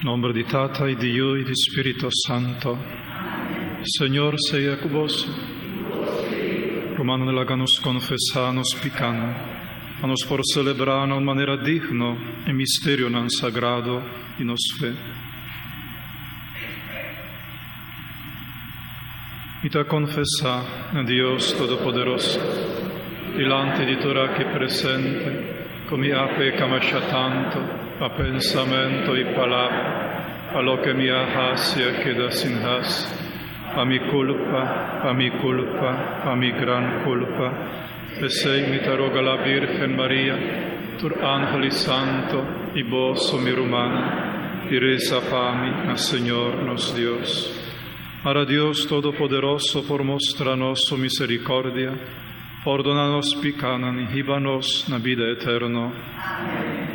Nombre di Tata, e di Io, e di Spirito Santo. Señor sea cuboso. Romano nell'aganos confessanos picano, a nos por celebrano in maniera digno e misterio non sagrado di nos fe. Y te confesa a Dios Todopoderoso, delante di Torah che presente, come a peccamascia tanto, a pensamento e palabra, a lo que mi ahasia queda sin has, a mi culpa, a mi gran culpa, e sei mi te roga la Virgen María, tur ángel santo, y vos, mi rumana, y reza pami al Señor nos Dios. Ahora Dios Todopoderoso, por mostrarnos su misericordia, perdonanos picanan y líbanos na vida eterna. Amén.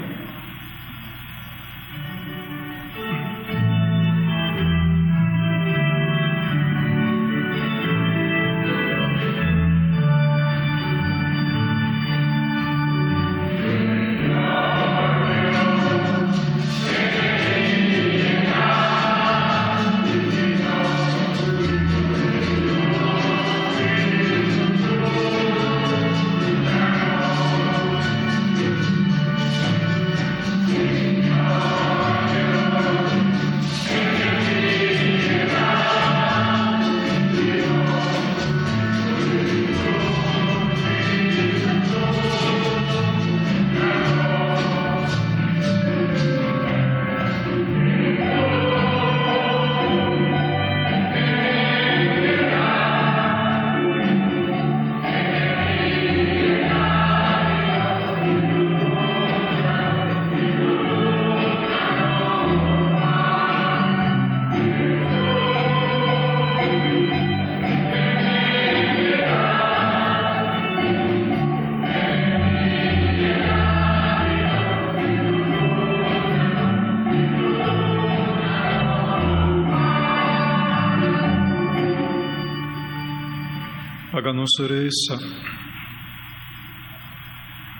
Háganos reza.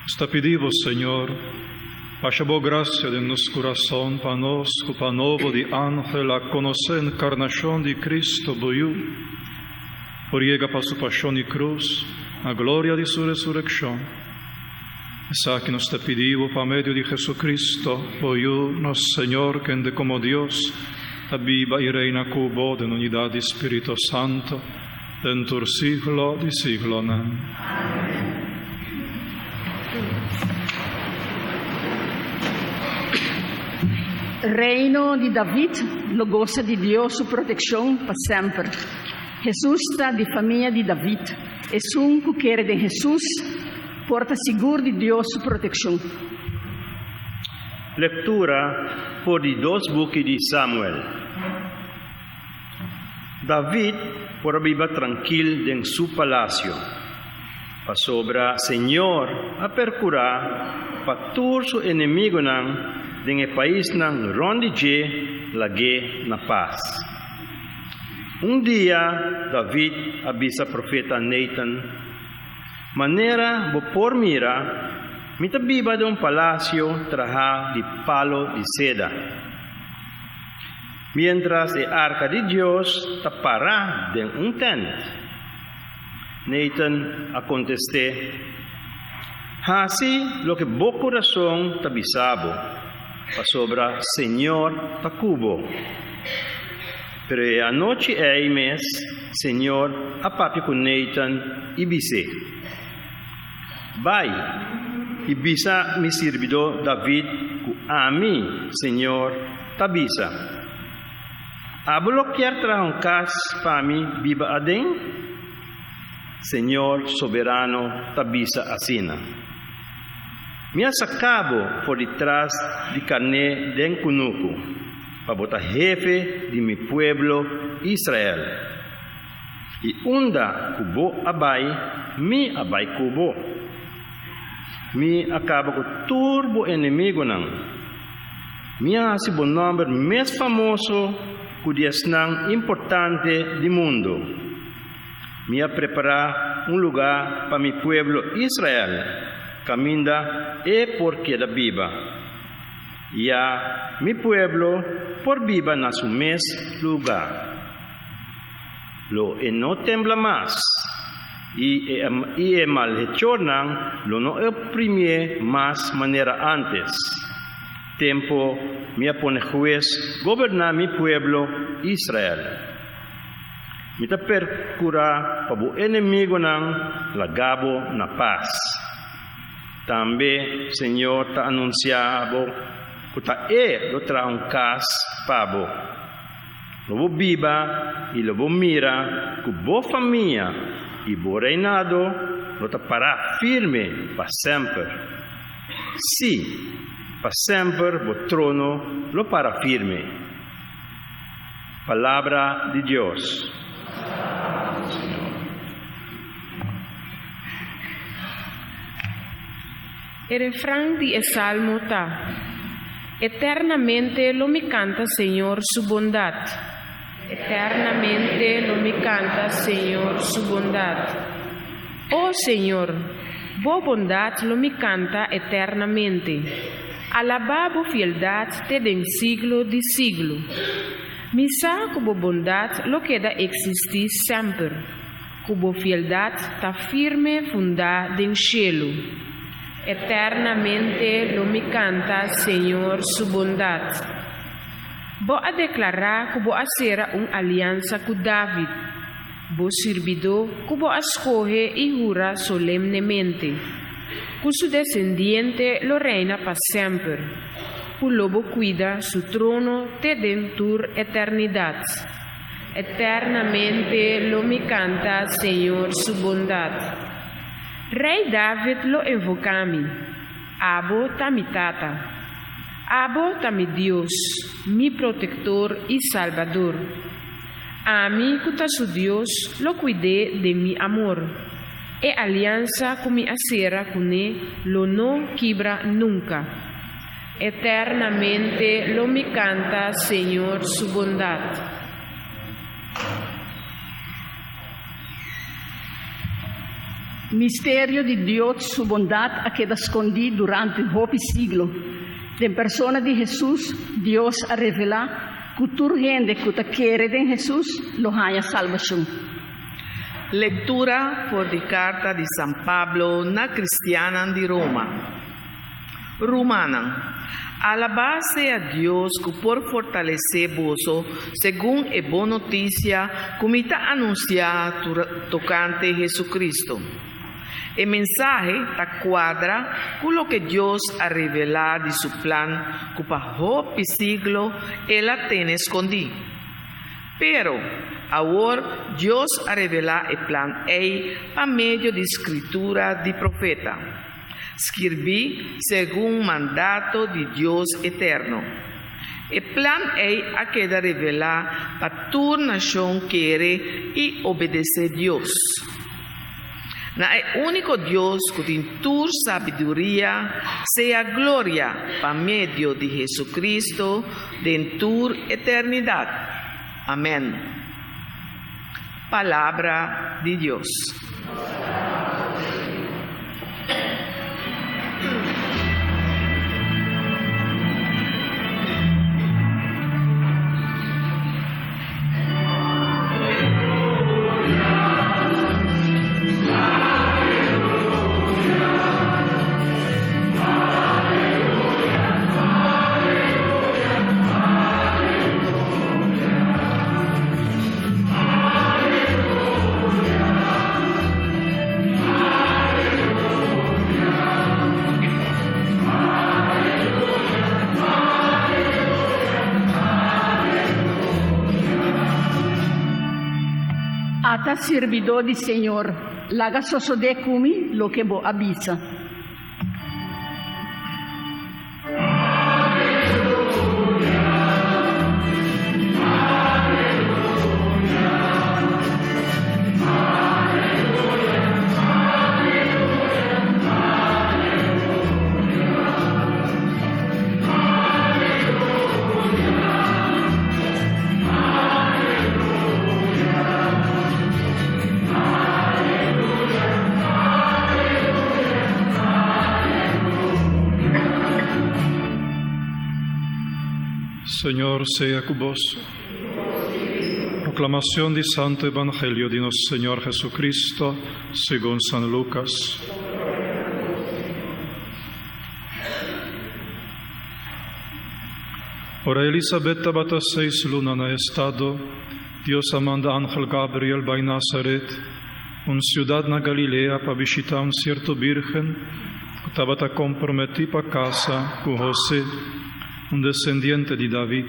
Está pedimos, Señor, haja boa graça de nosso coração para nós, para novo de ángel, a conhecer a encarnação de Cristo, boiú, por llega para sua paixão e cruz, a glória de sua ressurreição. Essa que nos está pedindo, para meio de Jesucristo, boiú, nosso Senhor, que ande como Deus, viva e reina cubo de unidade do Espírito Santo, dentur siglo di siglo. Reino de David, lo goza de Dios su protección para siempre. Jesús está de familia de David. Es un que quiere de Jesús, porta seguro de Dios su protección. Lectura por de dos buques de Samuel. David por viva tranquilo en su palacio, pa sobra Señor a percurar pa tur su enemigo nan en el país nan ronde la guerra na paz. Un día David avisa profeta Nathan, manera por mira, mita viva de un palacio traja de palo de seda. Mientras el arca de Dios tapará en un tent. Nathan contesté, así lo que bo corazón tabisabo, pa sobra Señor tacubo. Pero anoche e mes, Señor apapi con Nathan y bise. Vai, y bisa mi servidor David, ku a mí, Señor, tabisa. A bloquear tras un cas para mí viva adén, Señor soberano tabisa asina. Me ha sacado por detrás de carne de cunuco, para botar jefe de mi pueblo Israel. Y unda cubo abai, mi abai cubo. Mi acaba con turbo enemigo nan. Mi hace buen nombre más famoso cudias nan importante del mundo. Me ha preparado un lugar para mi pueblo Israel, caminda e porque da viva. Ya mi pueblo por viva na su mes lugar. Lo no tembla más, y el malhechornan lo no oprimie más manera antes. Tiempo me pone juez gobernar mi pueblo Israel. Me ta percura pabu enemigo nan lagabo na paz. También Señor ta anunciabo kuta lo tra un cas pabo. Lo viva y lo mira ku bo família y bo reinado lo ta para firme para sempre. Sí, para sempre bo trono lo para firme. Palabra de Dios. El refrán de Salmo está: eternamente lo me canta, Señor, su bondad. Eternamente lo me canta, Señor, su bondad. Oh Señor, vos bondad lo me canta eternamente. Alababo fieldad te den siglo de siglo. Misa como bondad lo queda existir sempre. Como fieldad ta firme fundada en cielo. Eternamente lo me canta, Señor, su bondad. Vos a declarar que vos hacer una alianza con David. Vos servidor que vos escoge y jura solemnemente. Que su descendiente lo reina para siempre. Que lobo cuida su trono te den tur eternidad. Eternamente lo me canta, Señor, su bondad. Rey David lo invoca a mí. Abo ta mi tata. Abo ta mi Dios, mi protector y salvador. A mí, que su Dios, lo cuidé de mi amor. E alianza con mi acera con él, lo no quiebra nunca. Eternamente lo me canta, Señor, su bondad. Mistério de Deus, sua bondade, a queda escondida durante o siglo. En persona de Jesús, Dios a revelar que toda gente que quiere de Jesús lo haya salvación. Lectura por di carta di San Pablo na cristiana di Roma. Romana. Alabase a Dios que por fortalecer vosso, según e boa noticia, como está anunciado tocante Jesucristo. El mensaje ta cuadra con lo que Dios ha revelado de su plan que para el siglo Él la tiene escondido. Pero ahora Dios ha revelado el plan por medio de escritura de profeta. Escribí según mandato de Dios eterno. El plan ha quedado revelado para toda nación quiere y obedece a Dios. Na el único Dios que tiene tu sabiduría, sea gloria por medio de Jesucristo de tu eternidad. Amén. Palabra de Dios. Ata servidor de Senhor, laga sosode kumi lo que bo abisa. Señor sea cuboso. Proclamación del Santo Evangelio de nuestro Señor Jesucristo según San Lucas. Ora Elizabeth bata 6 luna na estado, Dios manda ángel Gabriel by Nazaret, una ciudad na Galilea pa visitar un cierto virgen, que estaba comprometido pa casa con José, un descendiente de David.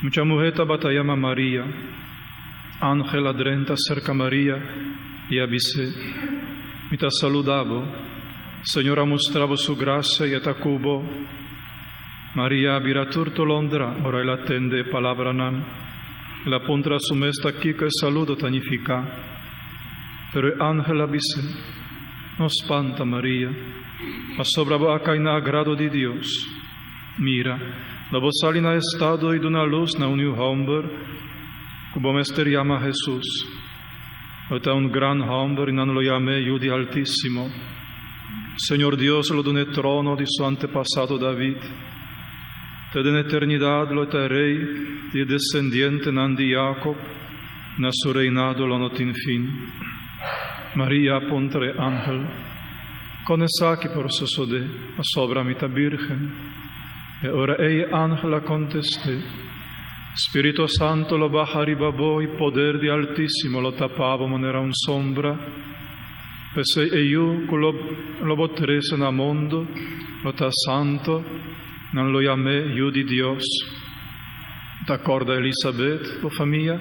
Mucha mujer tabata llama María. Ángel adrenta cerca María y avise. Mita saludabo. Señora mostravo su gracia y atacubo. María abira turto Londra, ora la tende palabra nan. La puntra su mesta aquí que saludo tanifica. Pero el ángel avise. No espanta María. Ma sobravo acá en agrado de Dios. Mira, la voz sale na estado y de una luz na un hombre, como mester llama Jesús. Ota un gran hombre y no lo llame Yudi Altísimo. Señor Dios lo done trono de su antepasado David. Te den eternidad lo te rey y descendiente nan de Jacob, na su reinado lo no tin fin. María pontre ángel, con esa que por su sode, a sobra mita virgen. E ora ei ángela contesté, Spirito Santo lo baja ribabo y poder di Altissimo lo tapavo ma era un sombra, pese e io che lo botrese na mondo, lo ta santo, non lo chiamé io di Dios. D'accordo Elisabeth, lo famiglia,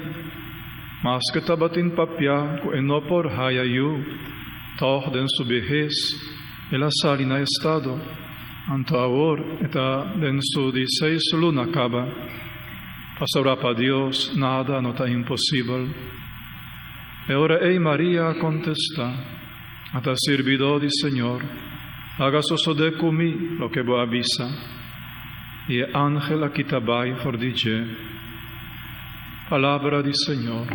mas che tabatin papia, e no por haya io, toch den su vejez, e la salina estado, Anto ahora está en su 16 luna acaba. Pasará para Dios, nada no está imposible. E ora ei María contesta, hasta servidor del Señor, haga suceder conmigo lo que vos avisa. Y el ángel aquí tabai for dice, palabra del Señor.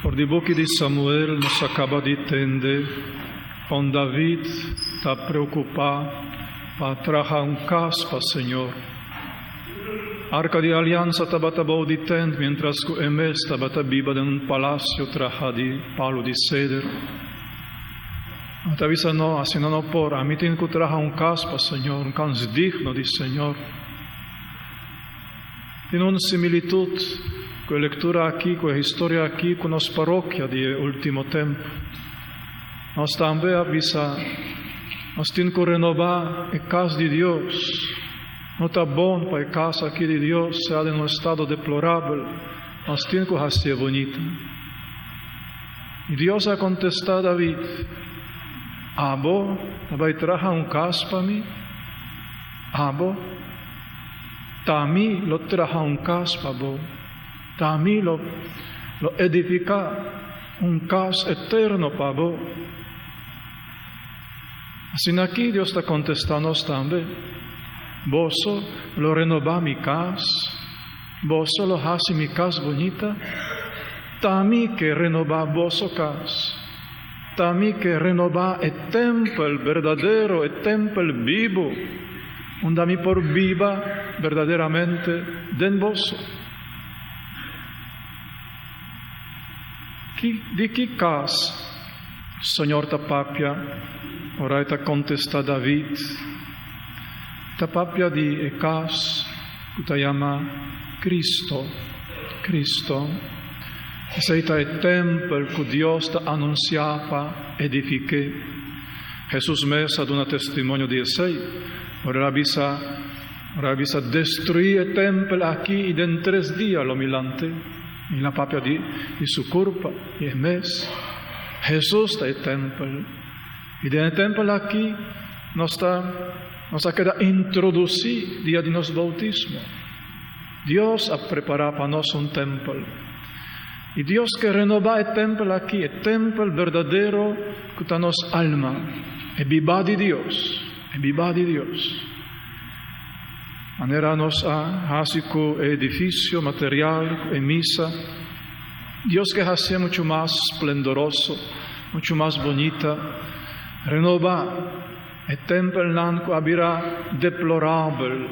Por di boca di Samuel nos acaba de entender, con David está preocupado para trazer un caspa, Señor. Arca de alianza estaba de tent, mientras que Emel estaba viva en un palacio traja de palo de ceder. Te avisa, no, así no por, a mí tengo que trazer un caspa, Señor, un cans digno de Señor. Tiene una similitud con la lectura aquí, con la historia aquí, con las parroquias de último tiempo. Nos también avisa, nos tiene que renovar la casa de Dios. No está bueno para la casa aquí de Dios, sea en un estado deplorable. Nos tiene que hacer bonita. Y Dios ha contestado a David, ¿Abo? ¿Vai traer un casa para mí? ¿Abo? Tamí lo traja un casa para vos. Tamí lo edifica un casa eterno para vos. Así aquí Dios está contestando también. Vos lo renova mi casa. Vos lo hace mi casa bonita. Tamí que renova vos casa. Tamí que renova el templo verdadero, el templo vivo. Donde mi por viva verdaderamente den vos. ¿De qué casa, Señor Tapapia, ora te contesta David? Tapapia di casa que te llama Cristo. Cristo. Ese es el templo que Dios te anunciaba, edifique. Jesús mesa da un testimonio de ese. Ora avisa destruir el templo aquí y en 3 días lo milante. En la papia de su culpa y el mes. Jesús está en el templo. Y en el templo aquí nos ha quedado introducido día de nuestro bautismo. Dios ha preparado para nosotros un templo. Y Dios que renova el templo aquí, el templo verdadero que está en nuestra alma. El viva de Dios. El viva de Dios. manera nos hace edificio material e misa. Dios que hace mucho más esplendoroso, mucho más bonita, renova e tempel nan ko abira deplorable,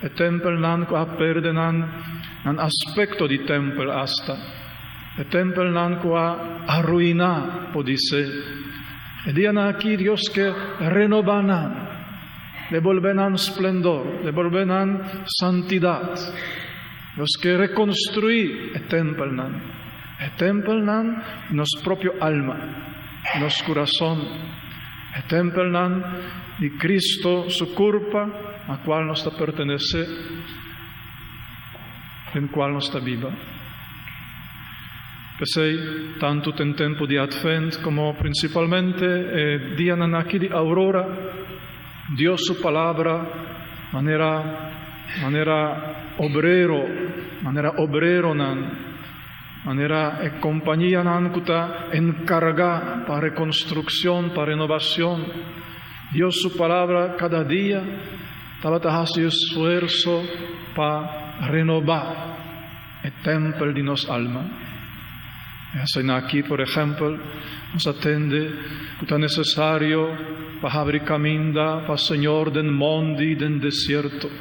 e tempel nan ko aperdenan nan aspecto di tempel hasta, e tempel nan ko arruina podise. E diana aquí Dios que renovanan, devolvenan esplendor, devolvenan santidad. Dios que reconstruí e tempel nan nos propio alma, nos corazón, e tempel nan di Cristo su curpa, a qual nos pertenece, en qual nos viva. Pensei tanto en tempo di Advent como principalmente día aquí di Aurora, Dios su palabra, manera obrero manera compañía nan kuta encarga para reconstrucción, para renovación. Dios su palabra cada día estaba haciendo esfuerzo para renovar el templo de nos alma. Así aquí, por ejemplo, nos atende que es necesario para abrir caminda para el Señor del mondi, del desierto,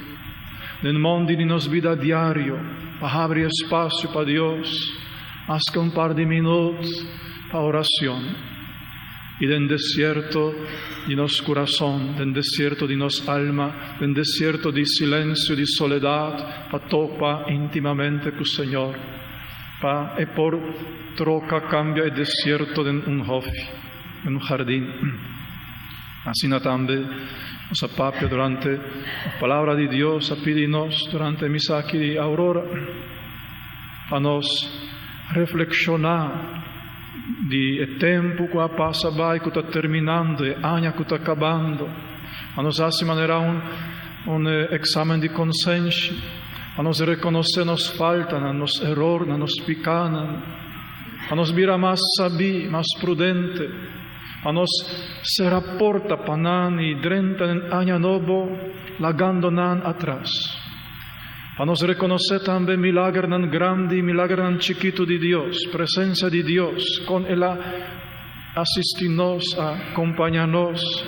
del mondi de nos vida diario, para abrir espacio para Dios, más que un par de minutos para oración. Y del desierto de nos corazón, del desierto de nos alma, del desierto de silencio, de soledad, para topar íntimamente con el Señor. E por troca cambia el desierto en un hofi, en un jardín. Así también nos apapia durante la palabra de Dios, pedinos durante misa aquí de Aurora, a nos reflexionar de tempo que passa vai, que está terminando, e año que está acabando, a nos hace manera un examen de conciencia, a nos reconocer nos faltan, a nos error, a nos picanan, a nos vira más sabi, más prudente, a nos se rapporta panan y drenta en año nuevo, lagando nan atrás. A nos reconocer también milagro nan grande y milagro nan chiquito de Dios, presencia de Dios, con Él asistirnos, acompañarnos,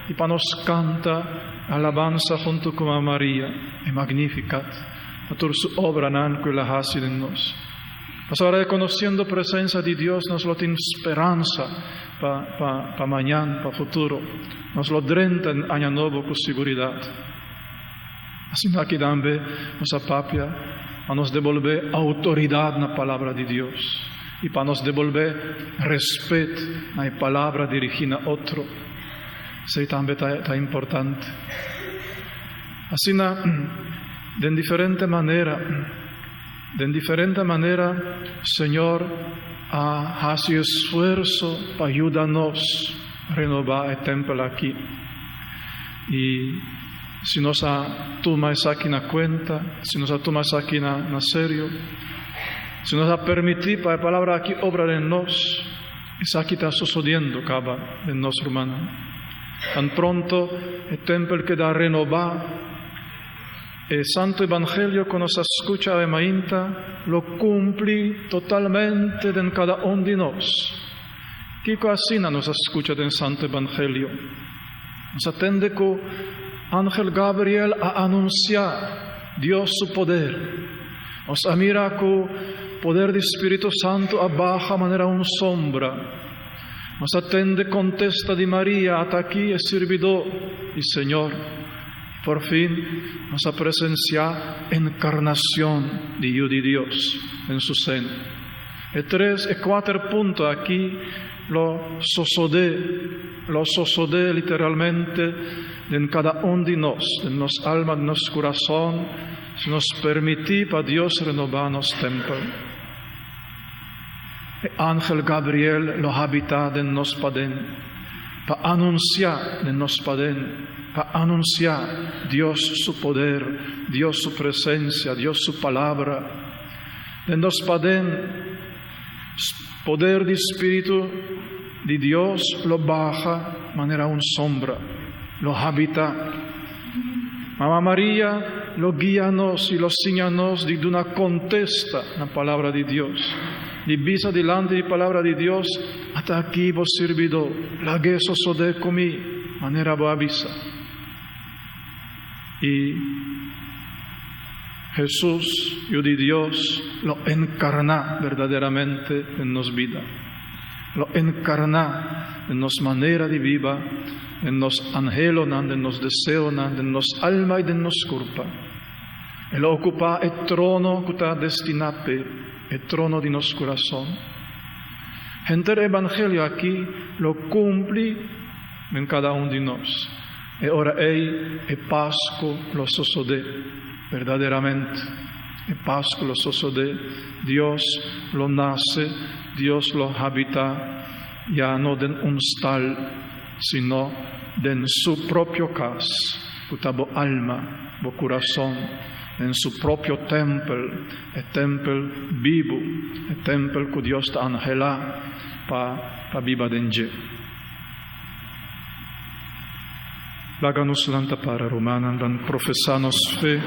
y para nos canta alabanza junto con a María, y magnificat. Por su obra nan que la hace en nos. Pues ahora reconociendo presencia de Dios nos lo tiene esperanza para mañana, para futuro. Nos lo drenta en año nuevo con seguridad. Así aquí también nos apapia a nos devolver autoridad en la palabra de Dios y para nos devolver respeto a la palabra dirigida a otro. Eso también está importante. Así de diferente manera, Señor hace esfuerzo para ayudarnos a renovar el templo aquí. Y si nos toma eso aquí en cuenta, si nos toma eso aquí en serio, si nos permitido para la palabra aquí obrar en nos, eso aquí está sucediendo acaba en nos, hermano. Tan pronto el templo queda renovado, el Santo Evangelio que nos escucha a Mainta lo cumple totalmente en cada uno de nosotros. Kiko así nos escucha del Santo Evangelio. Nos atende que Ángel Gabriel a anunciar Dios su poder. Nos mira que poder del Espíritu Santo abaja de manera una sombra. Nos atende contesta de María hasta aquí es servidor y Señor. Por fin nos presencia encarnación de Dios en su seno. Y 3 y 4 puntos aquí lo sosodé literalmente en cada uno de nosotros, en nuestra alma, en nuestro corazón, si nos permite para Dios renovar nuestro templo. El ángel Gabriel lo habita en nuestro padén, para anunciar en nuestro padén, para anunciar Dios su poder, Dios su presencia, Dios su palabra. En nos padén, poder del Espíritu de Dios lo baja de manera una sombra, lo habita. Mamá María lo guia-nos e lo segna-nos di una contesta na palavra de Deus. Di bisa dilante di palavra de Deus, até aqui vos servidor, lagueso sode comi, maneira boa bisa. E Jesús, Hijo de Dios, lo encarna verdaderamente en nos vida. Lo encarna en nos manera de viva, en nos anhelo, en nos deseo, en nos alma y en nos culpa. Él ocupa el trono que está destinado, el trono de nos corazón. Gente el Evangelio aquí lo cumple en cada uno de nos. E ora Él es Pascua lo sosode, verdaderamente. Es Pascua lo sosode, Dios lo nace, Dios lo habita, ya no de un stall, sino de su propio casa, que bo alma, bo corazón, en su propio templo, el templo vivo, el templo que Dios te angela para viva denge. Láganos lanta para Romana, dan profesanos fe.